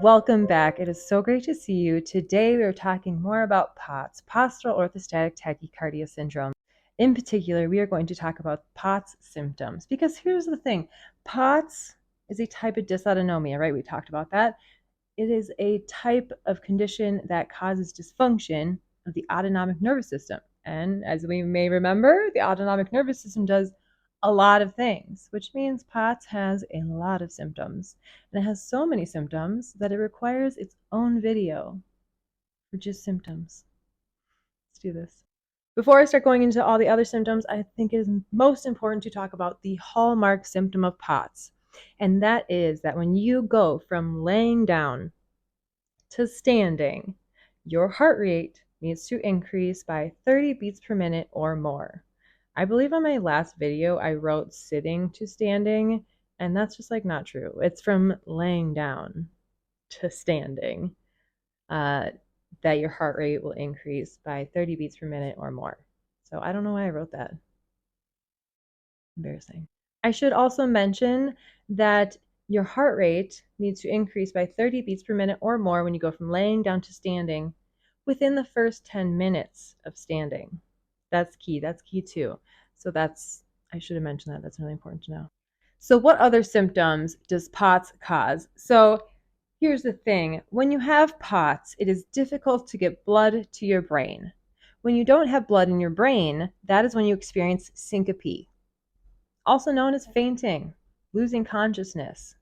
Welcome back. It is so great to see you. Today we are talking more about POTS, Postural Orthostatic Tachycardia Syndrome. In particular, we are going to talk about POTS symptoms because here's the thing. POTS is a type of dysautonomia, right? We talked about that. It is a type of condition that causes dysfunction of the autonomic nervous system. And as we may remember, the autonomic nervous system does a lot of things, which means POTS has a lot of symptoms. And it has so many symptoms that it requires its own video for just symptoms. Let's do this. Before I start going into all the other symptoms, I think it is most important to talk about the hallmark symptom of POTS. And that is that when you go from laying down to standing, your heart rate needs to increase by 30 beats per minute or more. I believe on my last video I wrote sitting to standing, and that's just not true. It's from laying down to standing that your heart rate will increase by 30 beats per minute or more. So I don't know why I wrote that. Embarrassing. I should also mention that your heart rate needs to increase by 30 beats per minute or more when you go from laying down to standing within the first 10 minutes of standing. That's key. That's key too. So I should have mentioned that. That's really important to know. So what other symptoms does POTS cause? So here's the thing. When you have POTS, it is difficult to get blood to your brain. When you don't have blood in your brain, that is when you experience syncope, also known as fainting, losing consciousness.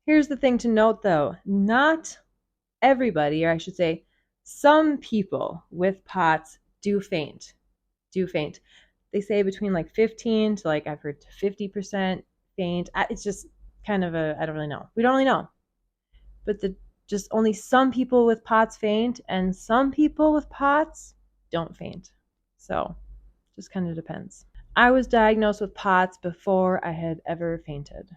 Here's the thing to note though, not everybody, or I should say, some people with POTS do faint. They say between 15 to I've heard 50% faint. It's just kind of I don't really know. We don't really know. But just only some people with POTS faint and some people with POTS don't faint. So just kind of depends. I was diagnosed with POTS before I had ever fainted.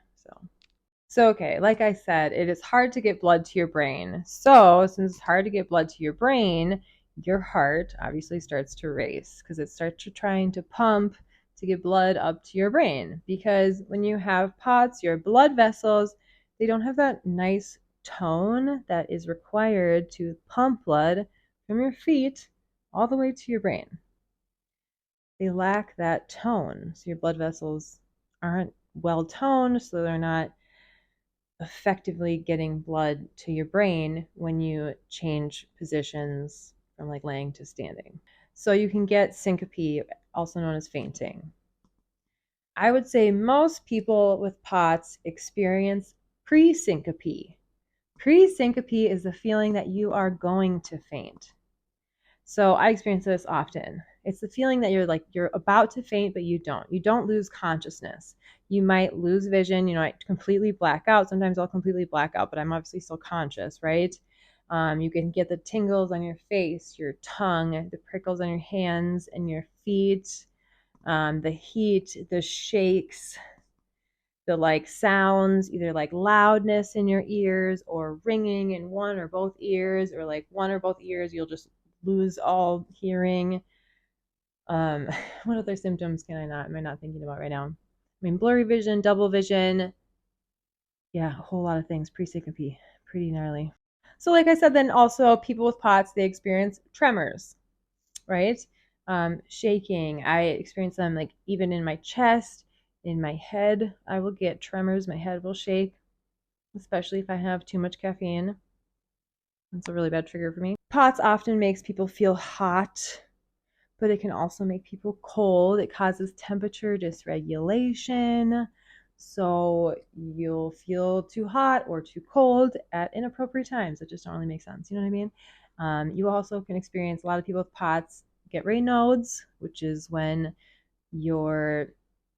So okay, like I said, it is hard to get blood to your brain. So since it's hard to get blood to your brain, your heart obviously starts to race because it starts trying to pump to get blood up to your brain. Because when you have POTS, your blood vessels, they don't have that nice tone that is required to pump blood from your feet all the way to your brain. They lack that tone. So your blood vessels aren't well toned, so they're not effectively getting blood to your brain when you change positions from laying to standing. So you can get syncope, also known as fainting. I would say most people with POTS experience pre-syncope. Pre-syncope is the feeling that you are going to faint. So I experience this often. It's the feeling that you're about to faint, but you don't. You don't lose consciousness. You might lose vision. You might completely black out. Sometimes I'll completely black out, but I'm obviously still conscious, right? You can get the tingles on your face, your tongue, the prickles on your hands and your feet, the heat, the shakes, the sounds, either loudness in your ears or ringing in one or both ears, or one or both ears, you'll just lose all hearing. What other symptoms am I not thinking about right now? Blurry vision, double vision. Yeah, a whole lot of things. Pre-syncope, pretty gnarly. So like I said, then also people with POTS, they experience tremors, right? Shaking. I experience them even in my chest, in my head. I will get tremors. My head will shake, especially if I have too much caffeine. That's a really bad trigger for me. POTS often makes people feel hot, but it can also make people cold. It causes temperature dysregulation. So you'll feel too hot or too cold at inappropriate times. It just don't really make sense. You know what I mean? You also can experience, a lot of people with POTS get Raynaud's, which is when your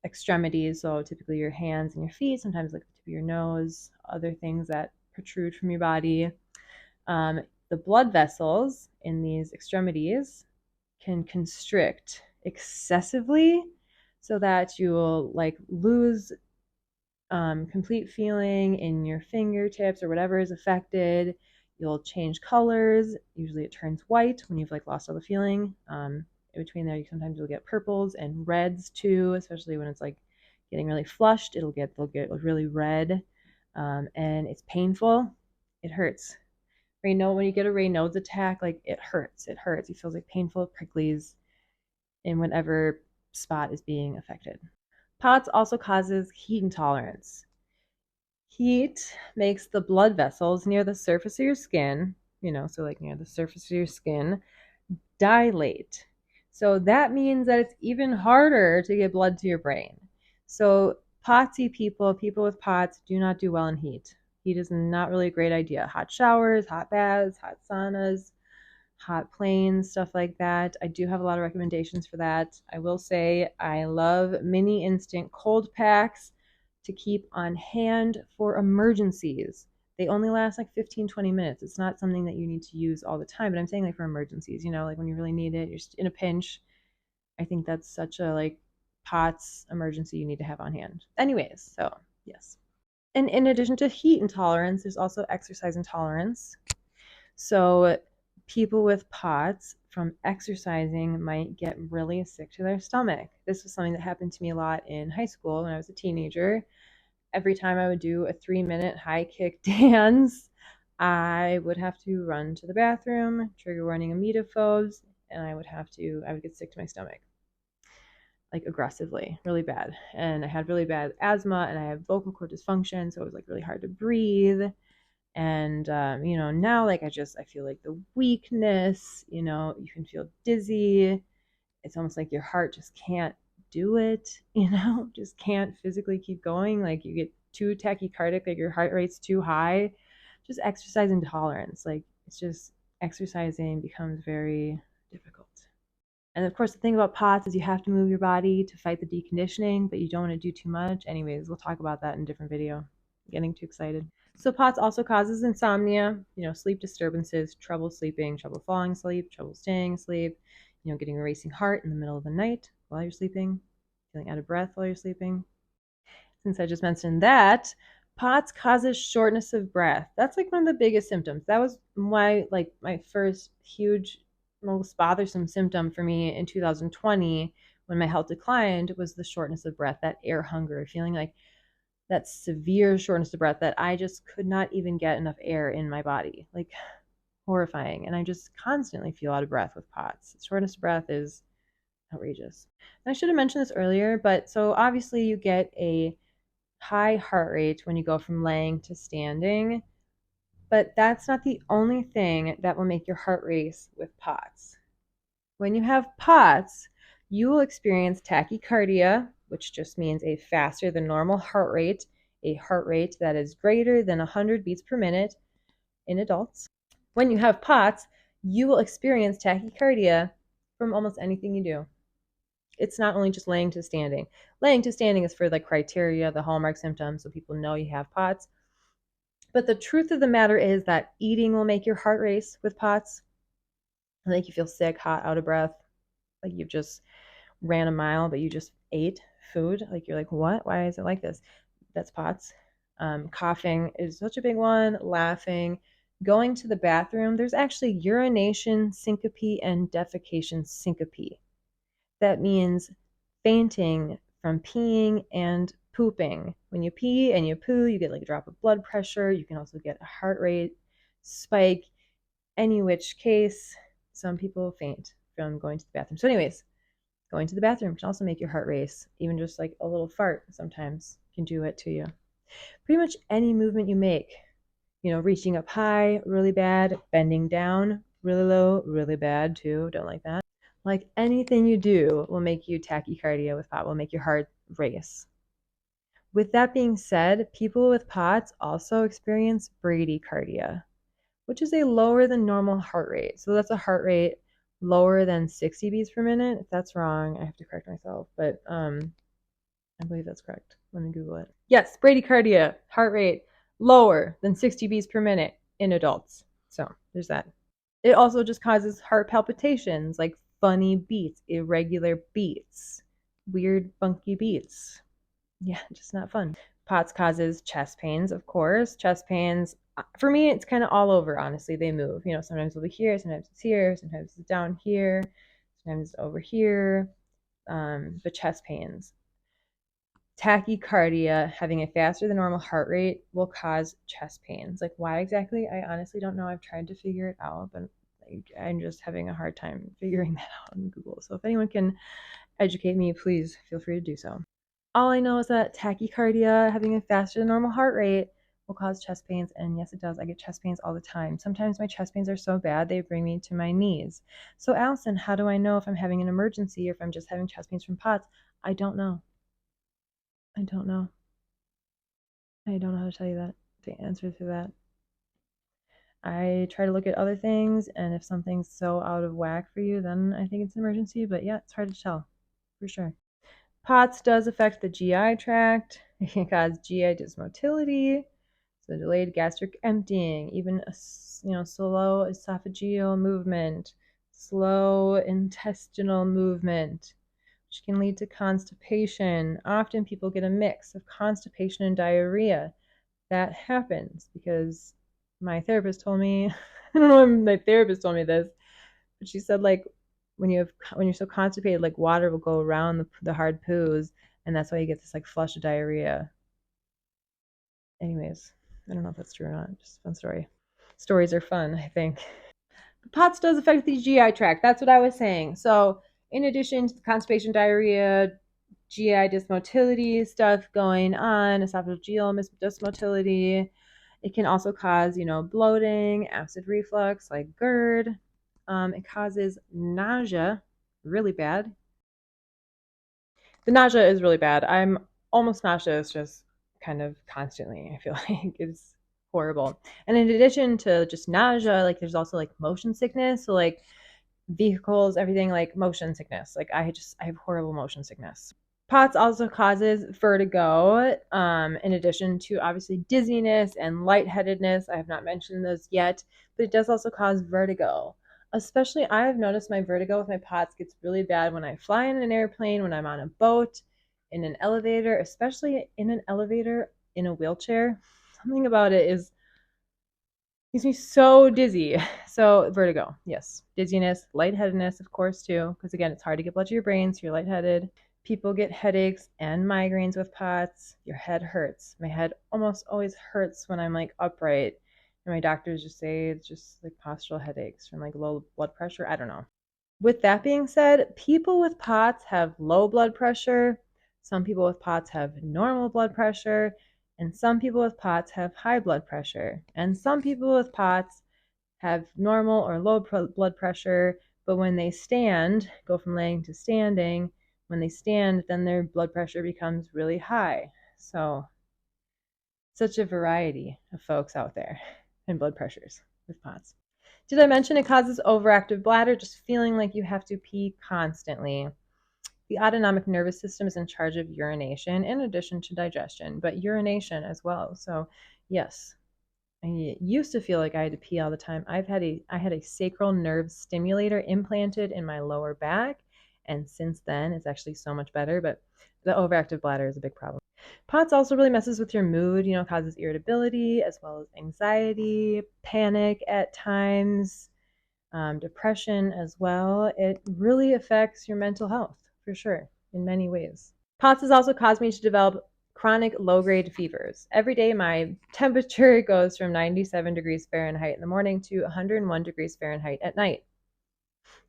extremities, so typically your hands and your feet, sometimes the tip of your nose, other things that protrude from your body. The blood vessels in these extremities can constrict excessively so that you will lose complete feeling in your fingertips or whatever is affected. You'll change colors. Usually it turns white when you've lost all the feeling. In between there, sometimes you'll get purples and reds too, especially when it's getting really flushed. They'll get really red, and it's painful. It hurts. Raynaud, when you get a Raynaud's attack, like it hurts. It hurts. It feels like painful pricklies in whatever spot is being affected. POTS also causes heat intolerance. Heat makes the blood vessels near the surface of your skin, so like near the surface of your skin, dilate. So that means that it's even harder to get blood to your brain. So POTSy people with POTS do not do well in heat. Heat is not really a great idea. Hot showers, hot baths, hot saunas, hot planes, stuff like that. I do have a lot of recommendations for that. I will say I love mini instant cold packs to keep on hand for emergencies. They only last like 15-20 minutes. It's not something that you need to use all the time, but I'm saying like for emergencies, like when you really need it, you're in a pinch. I think that's such a like POTS emergency you need to have on hand. Anyways, so yes. And in addition to heat intolerance, there's also exercise intolerance. So people with POTS from exercising might get really sick to their stomach. This was something that happened to me a lot in high school when I was a teenager. Every time I would do a 3-minute high kick dance, I would have to run to the bathroom, trigger warning emetophobes, and I would get sick to my stomach, like aggressively, really bad. And I had really bad asthma and I have vocal cord dysfunction, so it was like really hard to breathe. And now like I feel like the weakness, you can feel dizzy. It's almost like your heart just can't do it, just can't physically keep going. Like you get too tachycardic, like your heart rate's too high. Just exercise intolerance, like it's just exercising becomes very difficult. And of course the thing about POTS is you have to move your body to fight the deconditioning, but you don't want to do too much. Anyways, we'll talk about that in a different video. I'm getting too excited. So POTS also causes insomnia, sleep disturbances, trouble sleeping, trouble falling asleep, trouble staying asleep, getting a racing heart in the middle of the night while you're sleeping, feeling out of breath while you're sleeping. Since I just mentioned that, POTS causes shortness of breath. That's like one of the biggest symptoms. That was my first huge, most bothersome symptom for me in 2020 when my health declined was the shortness of breath, that air hunger, feeling like that severe shortness of breath that I just could not even get enough air in my body. Like horrifying. And I just constantly feel out of breath with POTS. Shortness of breath is outrageous. And I should have mentioned this earlier, but so obviously you get a high heart rate when you go from laying to standing, but that's not the only thing that will make your heart race with POTS. When you have POTS, you will experience tachycardia, which just means a faster than normal heart rate, a heart rate that is greater than 100 beats per minute in adults. When you have POTS, you will experience tachycardia from almost anything you do. It's not only just laying to standing. Laying to standing is for the criteria, the hallmark symptoms, so people know you have POTS. But the truth of the matter is that eating will make your heart race with POTS. It'll make you feel sick, hot, out of breath, like you've just ran a mile, but you just ate food. Like you're like, what? Why is it like this? That's POTS. Coughing is such a big one. Laughing. Going to the bathroom. There's actually urination syncope and defecation syncope. That means fainting from peeing and pooping. When you pee and you poo, you get like a drop of blood pressure. You can also get a heart rate spike. Any which case, some people faint from going to the bathroom. So anyways, going to the bathroom can also make your heart race. Even just like a little fart sometimes can do it to you. Pretty much any movement you make, reaching up high, really bad, bending down, really low, really bad too. Don't like that. Like anything you do will make you tachycardia with POTS, will make your heart race. With that being said, people with POTS also experience bradycardia, which is a lower than normal heart rate. So that's a heart rate lower than 60 beats per minute. If that's wrong, I have to correct myself, but I believe that's correct. Let me Google it. Yes, bradycardia, heart rate lower than 60 beats per minute in adults. So there's that. It also just causes heart palpitations, like funny beats, irregular beats, weird funky beats. Yeah, just not fun. POTS causes chest pains, of course. Chest pains, for me, it's kind of all over, honestly. They move. Sometimes it'll be here, sometimes it's here, sometimes it's down here, sometimes it's over here. But chest pains. Tachycardia, having a faster than normal heart rate, will cause chest pains. Like, why exactly? I honestly don't know. I've tried to figure it out, but I'm just having a hard time figuring that out on Google. So if anyone can educate me, please feel free to do so. All I know is that tachycardia, having a faster than normal heart rate, will cause chest pains. And yes, it does. I get chest pains all the time. Sometimes my chest pains are so bad, they bring me to my knees. So, Allison, how do I know if I'm having an emergency or if I'm just having chest pains from POTS? I don't know. I don't know. I don't know how to tell you that, the answer to that. I try to look at other things, and if something's so out of whack for you, then I think it's an emergency. But yeah, it's hard to tell, for sure. POTS does affect the GI tract. It can cause GI dysmotility, so delayed gastric emptying, even a slow esophageal movement, slow intestinal movement, which can lead to constipation. Often people get a mix of constipation and diarrhea. That happens because my therapist told me, I don't know when my therapist told me this, but she said, like, when you're so constipated, like, water will go around the hard poos, and that's why you get this like flush of diarrhea. Anyways, I don't know if that's true or not. Just a fun story. Stories are fun, I think. POTS does affect the GI tract. That's what I was saying. So in addition to the constipation, diarrhea, GI dysmotility stuff going on, esophageal dysmotility, it can also cause, bloating, acid reflux, like GERD. It causes nausea, really bad. The nausea is really bad. I'm almost nauseous just kind of constantly. I feel like it's horrible. And in addition to just nausea, like there's also like motion sickness. So like vehicles, everything, like motion sickness. Like I have horrible motion sickness. POTS also causes vertigo, in addition to obviously dizziness and lightheadedness. I have not mentioned those yet, but it does also cause vertigo. Especially, I have noticed my vertigo with my POTS gets really bad when I fly in an airplane, when I'm on a boat, in an elevator, especially in an elevator in a wheelchair. Something about it makes me so dizzy. So vertigo, yes. Dizziness, lightheadedness, of course, too, because again, it's hard to get blood to your brain, so you're lightheaded. People get headaches and migraines with POTS. Your head hurts. My head almost always hurts when I'm like upright. And my doctors just say it's just like postural headaches from like low blood pressure. I don't know. With that being said, people with POTS have low blood pressure. Some people with POTS have normal blood pressure. And some people with POTS have high blood pressure. And some people with POTS have normal or low blood pressure, but when they stand, go from laying to standing, when they stand, then their blood pressure becomes really high. So, such a variety of folks out there and blood pressures with POTS. Did I mention it causes overactive bladder, just feeling like you have to pee constantly? The autonomic nervous system is in charge of urination in addition to digestion, but urination as well. So, yes, I used to feel like I had to pee all the time. I had a sacral nerve stimulator implanted in my lower back, and since then it's actually so much better, but the overactive bladder is a big problem. POTS also really messes with your mood, causes irritability as well as anxiety, panic at times, depression as well. It really affects your mental health for sure in many ways. POTS has also caused me to develop chronic low-grade fevers. Every day my temperature goes from 97 degrees Fahrenheit in the morning to 101 degrees Fahrenheit at night.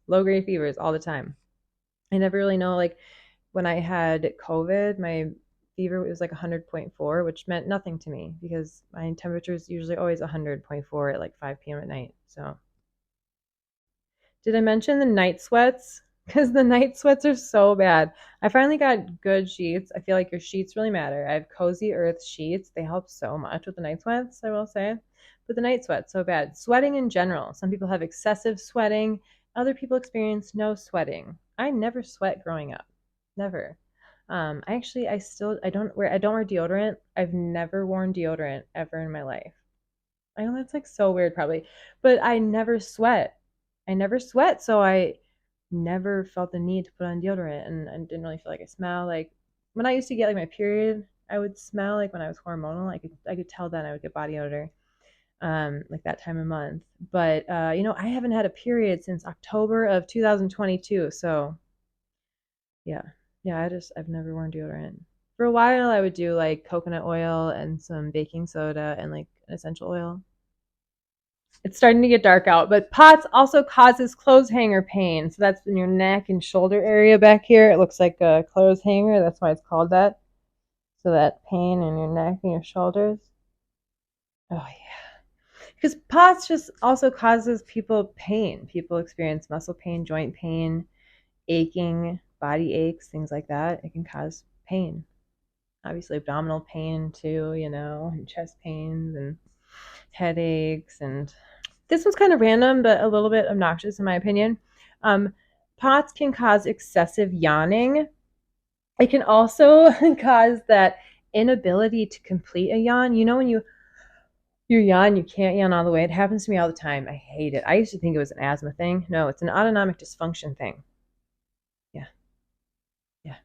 Low-grade fevers all the time. I never really know, like when I had COVID, my fever was like 100.4, which meant nothing to me because my temperature is usually always 100.4 at like 5 p.m. at night. So did I mention the night sweats? Because the night sweats are so bad. I finally got good sheets. I feel like your sheets really matter. I have Cozy Earth sheets. They help so much with the night sweats, I will say. But the night sweats, so bad. Sweating in general. Some people have excessive sweating. Other people experience no sweating. I never sweat growing up. Never. I don't wear deodorant. I've never worn deodorant ever in my life. I know that's like so weird probably, but I never sweat. I never sweat, so I never felt the need to put on deodorant, and I didn't really feel like I smell. Like when I used to get like my period, I would smell like when I was hormonal. I could tell then I would get body odor, like that time of month. But I haven't had a period since October of 2022. So yeah, I've never worn deodorant. For a while, I would do like coconut oil and some baking soda and like an essential oil. It's starting to get dark out, but POTS also causes clothes hanger pain. So that's in your neck and shoulder area back here. It looks like a clothes hanger. That's why it's called that. So that pain in your neck and your shoulders. Oh, yeah. Because POTS just also causes people pain. People experience muscle pain, joint pain, aching, body aches, things like that. It can cause pain. Obviously, abdominal pain too, and chest pains and headaches. And this was kind of random, but a little bit obnoxious in my opinion. POTS can cause excessive yawning. It can also cause that inability to complete a yawn. When you yawn, you can't yawn all the way. It happens to me all the time. I hate it. I used to think it was an asthma thing. No, it's an autonomic dysfunction thing. Yeah. Yeah.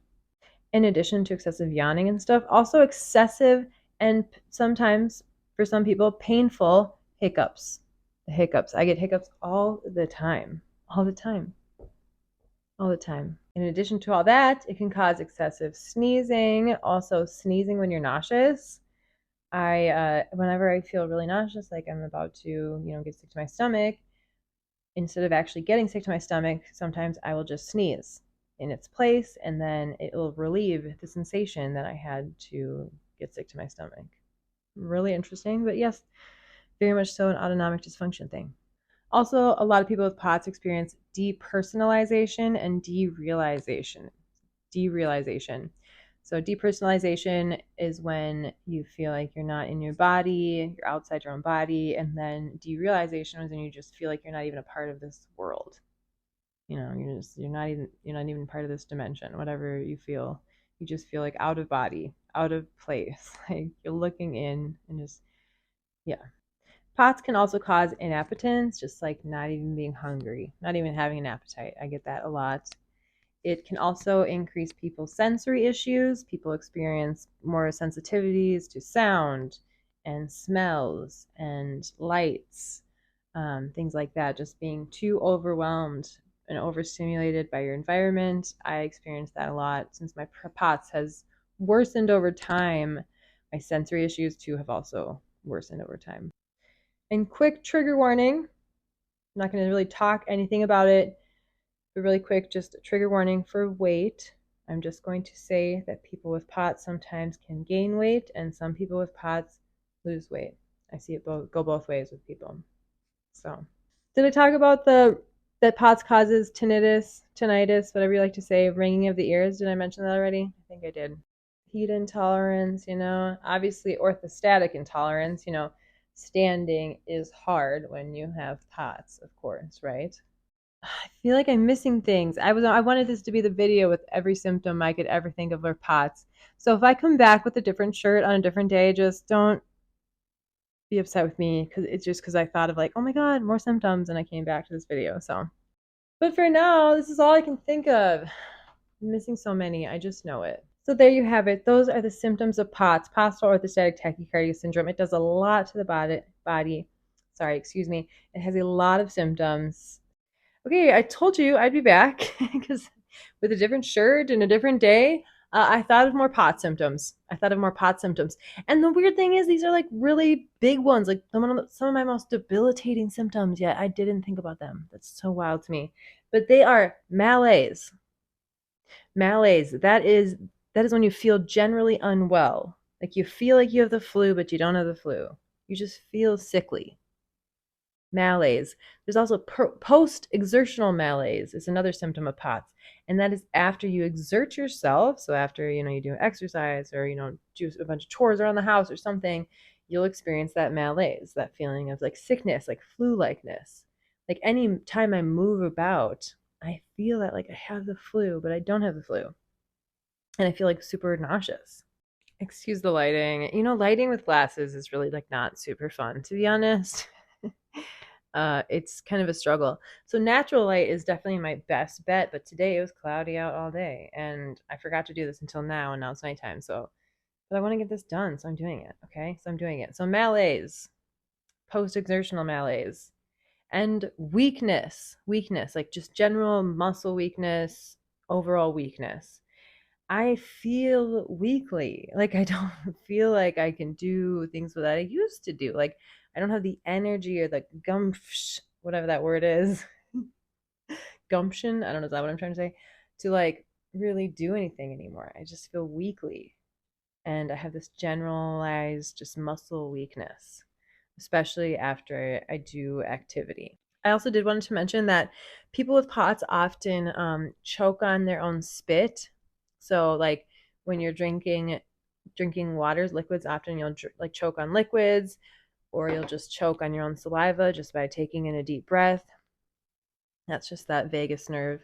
In addition to excessive yawning and stuff, also excessive and sometimes, for some people, painful hiccups. The hiccups. I get hiccups all the time. All the time. All the time. In addition to all that, it can cause excessive sneezing, also sneezing when you're nauseous. Whenever I feel really nauseous, like I'm about to, get sick to my stomach, instead of actually getting sick to my stomach, sometimes I will just sneeze in its place, and then it will relieve the sensation that I had to get sick to my stomach. Really interesting, but yes, very much so an autonomic dysfunction thing. Also, a lot of people with POTS experience depersonalization and derealization. Derealization. So, depersonalization is when you feel like you're not in your body, you're outside your own body, and then derealization is when you just feel like you're not even a part of this world. You're not even part of this dimension. Whatever you feel, you just feel like out of body, out of place. Like you're looking in and just, yeah. POTS can also cause inappetence, just like not even being hungry, not even having an appetite. I get that a lot. It can also increase people's sensory issues. People experience more sensitivities to sound and smells and lights, things like that. Just being too overwhelmed and overstimulated by your environment. I experience that a lot since my POTS has worsened over time. My sensory issues too have also worsened over time. And quick trigger warning, I'm not going to really talk anything about it, but really quick, just a trigger warning for weight. I'm just going to say that people with POTS sometimes can gain weight, and some people with POTS lose weight. I see it go both ways with people. So, did I talk about that POTS causes tinnitus, whatever you like to say, ringing of the ears? Did I mention that already? I think I did. Heat intolerance, obviously orthostatic intolerance, standing is hard when you have POTS, of course, right? I feel like I'm missing things. I wanted this to be the video with every symptom I could ever think of for POTS. So if I come back with a different shirt on a different day, just don't be upset with me because it's just because I thought of like, oh my God, more symptoms, and I came back to this video. So, but for now, this is all I can think of. I'm missing so many. I just know it. So there you have it. Those are the symptoms of POTS, postural orthostatic tachycardia syndrome. It does a lot to the body. Sorry, excuse me. It has a lot of symptoms. Okay, I told you I'd be back because with a different shirt and a different day, I thought of more POTS symptoms. And the weird thing is, these are like really big ones, like some of my most debilitating symptoms, yet I didn't think about them. That's so wild to me. But they are malaise. Malaise, that is when you feel generally unwell. Like you feel like you have the flu, but you don't have the flu. You just feel sickly. Malaise. There's also post-exertional malaise is another symptom of POTS, and that is after you exert yourself. So after you do exercise or do a bunch of chores around the house or something, you'll experience that malaise, that feeling of like sickness, like flu-likeness. Like any time I move about, I feel that like I have the flu, but I don't have the flu, and I feel like super nauseous. Excuse the lighting. Lighting with glasses is really like not super fun, to be honest. It's kind of a struggle. So natural light is definitely my best bet, but today it was cloudy out all day, and I forgot to do this until now, and now it's nighttime. But I want to get this done, so I'm doing it. Okay, so I'm doing it. So malaise, post-exertional malaise, and weakness, like just general muscle weakness, overall weakness. I feel weakly. Like I don't feel like I can do things that I used to do. Like I don't have the energy or the gumph, whatever that word is, gumption. I don't know, is that what I'm trying to say? To like really do anything anymore. I just feel weakly. And I have this generalized just muscle weakness, especially after I do activity. I also did want to mention that people with POTS often choke on their own spit. So like when you're drinking waters, liquids, often you'll like choke on liquids, or you'll just choke on your own saliva just by taking in a deep breath. That's just that vagus nerve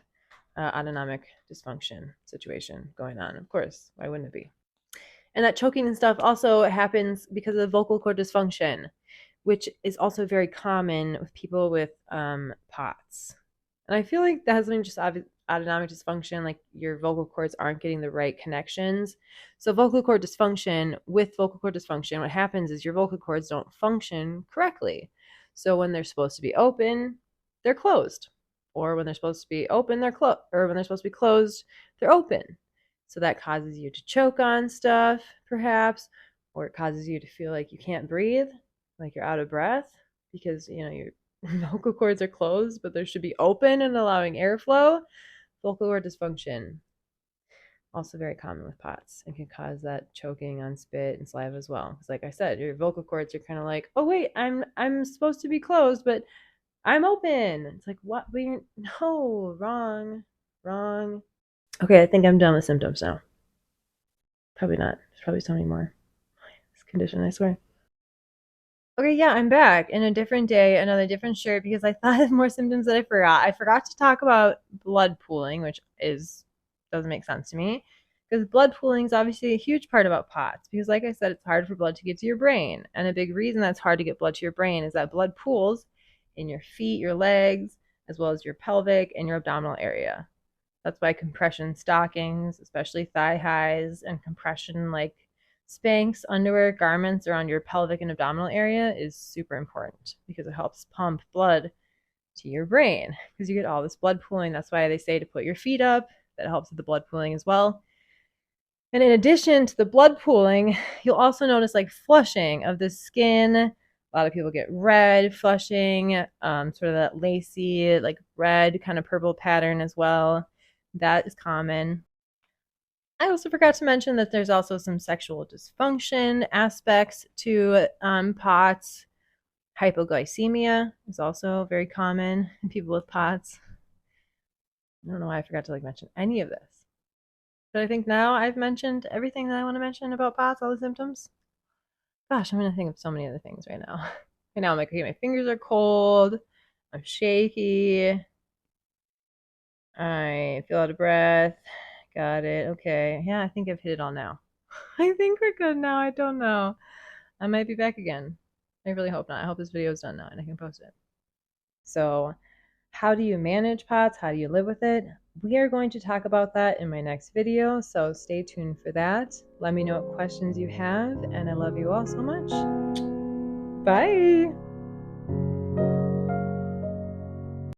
autonomic dysfunction situation going on. Of course, why wouldn't it be? And that choking and stuff also happens because of vocal cord dysfunction, which is also very common with people with POTS. And I feel like that has been just autonomic dysfunction, like your vocal cords aren't getting the right connections. So vocal cord dysfunction, with vocal cord dysfunction, what happens is your vocal cords don't function correctly. So when they're supposed to be open, they're closed. Or when they're supposed to be open, they're closed. Or when they're supposed to be closed, they're open. So that causes you to choke on stuff, perhaps, or it causes you to feel like you can't breathe, like you're out of breath because, you know, your vocal cords are closed, but they should be open and allowing airflow. Vocal cord dysfunction, also very common with POTS, and can cause that choking on spit and saliva as well. Because, like I said, your vocal cords are kind of like, oh wait, I'm supposed to be closed, but I'm open. It's like, what? But you're no, wrong. Okay, I think I'm done with symptoms now. Probably not. There's probably so many more. This condition, I swear. Okay, yeah, I'm back in a different day, another different shirt because I thought of more symptoms that I forgot. I forgot to talk about blood pooling, which is doesn't make sense to me because blood pooling is obviously a huge part about POTS because, like I said, it's hard for blood to get to your brain, and a big reason that's hard to get blood to your brain is that blood pools in your feet, your legs, as well as your pelvic and your abdominal area. That's why compression stockings, especially thigh highs, and compression like Spanx, underwear, garments around your pelvic and abdominal area is super important because it helps pump blood to your brain because you get all this blood pooling. That's why they say to put your feet up. That helps with the blood pooling as well. And in addition to the blood pooling, you'll also notice like flushing of the skin. A lot of people get red flushing, sort of that lacy, like red kind of purple pattern as well. That is common. I also forgot to mention that there's also some sexual dysfunction aspects to POTS. Hypoglycemia is also very common in people with POTS. I don't know why I forgot to like mention any of this. But I think now I've mentioned everything that I want to mention about POTS, all the symptoms. Gosh, I'm going to think of so many other things right now. Right now I'm like, okay, my fingers are cold. I'm shaky. I feel out of breath. Got it. Okay. Yeah, I think I've hit it all now. I think we're good now. I don't know. I might be back again. I really hope not. I hope this video is done now and I can post it. So, how do you manage POTS? How do you live with it? We are going to talk about that in my next video, so stay tuned for that. Let me know what questions you have, and I love you all so much. Bye!